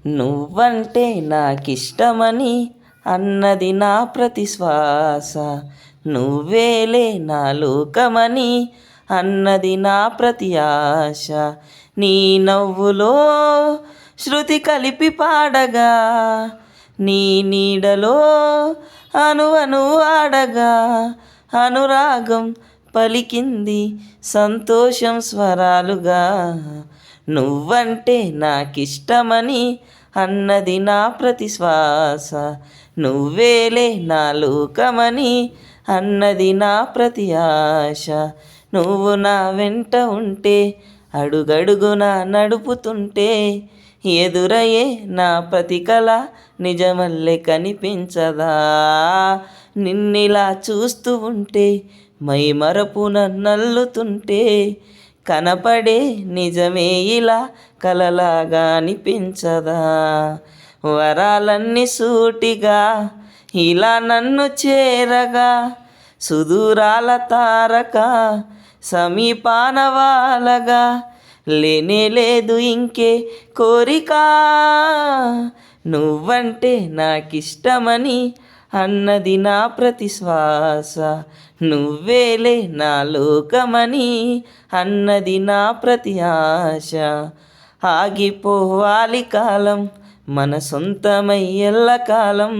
నువ్వంటే నాకిష్టమని అన్నది నా ప్రతి శ్వాస. నువ్వేలే నా లోకమని అన్నది నా ప్రతి ఆశ. నీ నవ్వులో శృతి కలిపి పాడగా, నీ నీడలో అణువణు ఆడగా, అనురాగం పలికింది సంతోషం స్వరాలుగా. నువ్వంటే నాకిష్టమని అన్నది నా ప్రతి శ్వాస. నువ్వేలే నా లోకమని అన్నది నా ప్రతి ఆశ. నువ్వు నా వెంట ఉంటే, అడుగడుగున నడుపుతుంటే, ఎదురయ్యే నా ప్రతి కల నిజమల్లే కనిపించదా? నిన్నిలా చూస్తూ ఉంటే, మైమరపున నల్లుతుంటే, కనపడే నిజమే ఇలా కలలాగా అనిపించదా? వరాలన్నీ సూటిగా ఇలా నన్ను చేరగా, సుదూరాల తారక సమీపాన వాలగా, లేనే లేదు ఇంకే కోరిక. నువ్వంటే నాకిష్టమని అన్నది నా ప్రతి శ్వాస. నువ్వేలే నా లోకమని అన్నది నా ప్రతి ఆశ. ఆగిపోవాలి కాలం మన సొంతమై ఎల్లకాలం,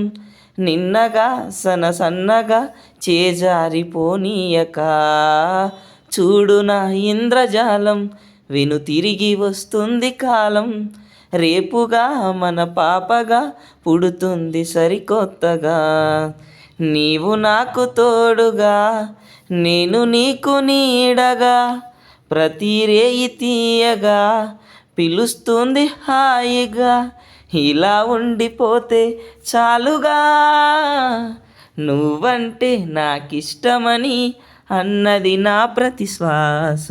నిన్నగా సన్నగా చేజారిపోనీయక. చూడు నా ఇంద్రజాలం, విను తిరిగి వస్తుంది కాలం, రేపుగా మన పాపగా పుడుతుంది సరికొత్తగా. నీవు నాకు తోడుగా, నేను నీకు నీడగా, ప్రతి రేయి తీయగా పిలుస్తుంది హాయిగా. ఇలా ఉండిపోతే చాలుగా. నువ్వంటే నాకిష్టమని అన్నది నా ప్రతి శ్వాస.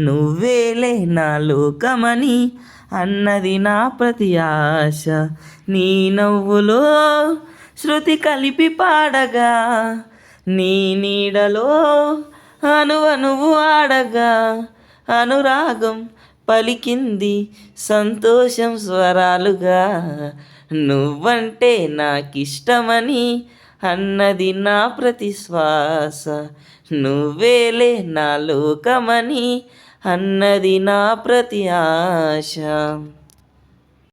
నువ్వేలే నా లోకమని అన్నది నా ప్రతి ఆశ. నీ నవ్వులో శృతి కలిపి పాడగా, నీ నీడలో అణువణువు ఆడగా, అనురాగం పలికింది సంతోషం స్వరాలుగా. నువ్వంటే నాకిష్టమని అన్నది నా ప్రతి శ్వాస. నువ్వేలే నా లోకమని అన్నది నా ప్రతి ఆశ.